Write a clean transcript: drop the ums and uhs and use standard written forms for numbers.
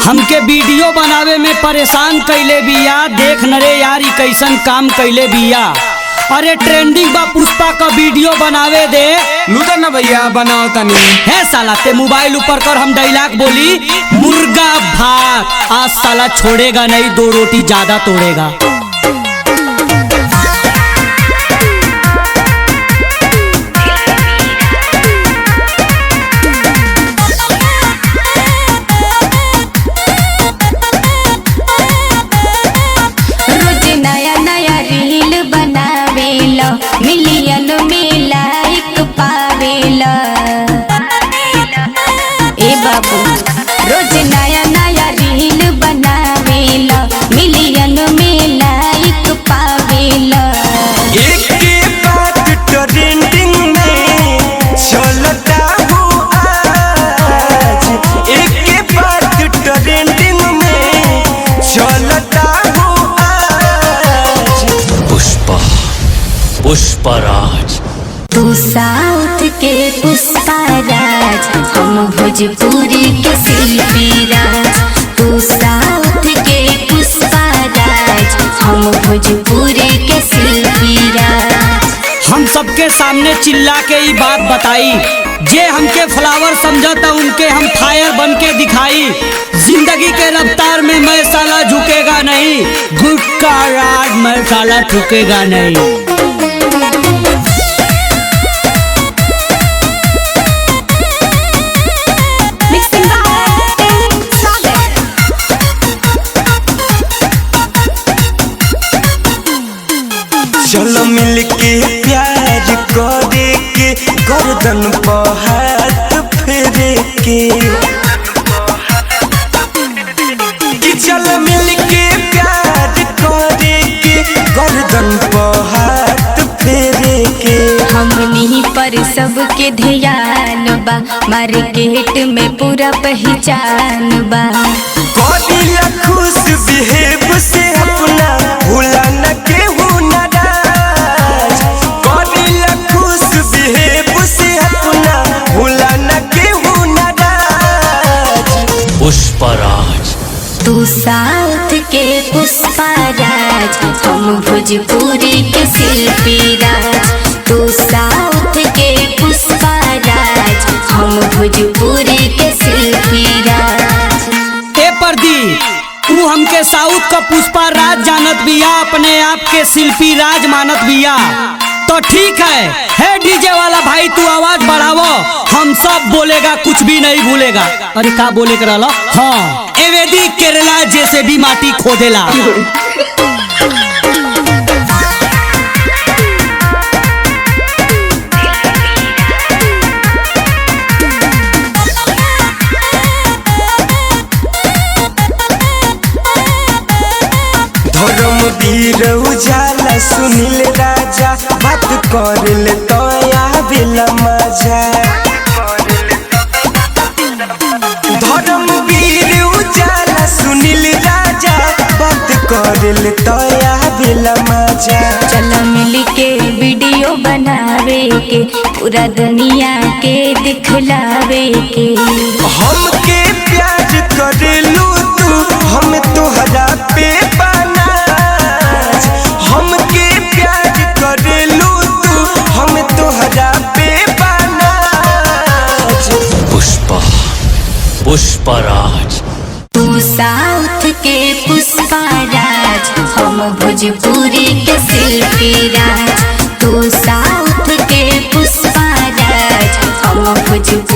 हमके वीडियो बनावे में परेशान कैले बिया। देख न रे यार कैसन काम कैले बिया। अरे ट्रेंडिंग बा पुष्पा का वीडियो बनावे दे। लूटा ना भैया बनाओ तनी। है साला ते मोबाइल ऊपर कर हम डायलॉग बोली मुर्गा भात आज साला छोड़ेगा नहीं, 2 रोटी ज्यादा तोड़ेगा। मिलियन में लाइक पावेला ए बाबू, रोज नया नया रील बनावेला, मिलियन में लाइक पावेला। एक के बाद ट्रेंडिंग में चलता हूँ आज, एक के बाद ट्रेंडिंग में चलता हूँ आज। पुष्पराज, तू साउथ के पुष्पराज, हम भोजपुरी के शिल्पी राज। तू साउथ के पुष्पराज, हम भोजपुरी के शिल्पी राज। हम सबके सामने चिल्ला के ही बात बताई, जे हमके फ्लावर समझता उनके हम फायर बन के दिखाई। जिंदगी के रफ्तार में मैं साला झुकेगा नहीं, गुटका राज मैं साला झुकेगा नहीं। चलो मिल के प्यार करे के, गर्दन पर हाथ फेरे के। कि चलो मिल के प्यार करे के, गर्दन पर हाथ फेरे के। हमनी पर सबके ध्यान बा, मार्केट में पूरा पहचान बा। कदिला खुश बिहेव से अपना भूला न केहू नाराज। कदिला खुश बिहेव से अपना भूला न केहू नाराज। पुष्पराज, तू साउथ के पुष्पराज, हम भोजपुरी के शिल्पी राज। तू साउथ के पुष्पराज, हम भोजपुरी के शिल्पी राज। ए प्रदीप, तू हमके साउथ का पुष्पा राज जानत बिया, अपने आप के शिल्पी राज मानत बिया। तो ठीक है डीजे वाला भाई तू आवाज बढ़ावो, हम सब बोलेगा कुछ भी नहीं भूलेगा। अरे का बोले कर रहा? हाँ, एवेदी केरला जैसे भी माटी खोदेला। धर्मवीर उजाला सुनील राजा, बात कर ले तो आवेला मजा। धर्मवीर उजाला सुनील राजा, बात कर ले तो आवेला मजा। चल मिल के वीडियो बनावे के, पूरा दुनिया के दिखलावे के। हमके प्यार करेलू तू, हम तोहरा पे हमके प्यार करेलू तू, हम तोहरा पे बनाज। पुष्पराज, तू साउथ के पुष्पराज, हम भोजपुरी के शिल्पी राज। तू साउथ के पुष्पराज, हम भोजपुरी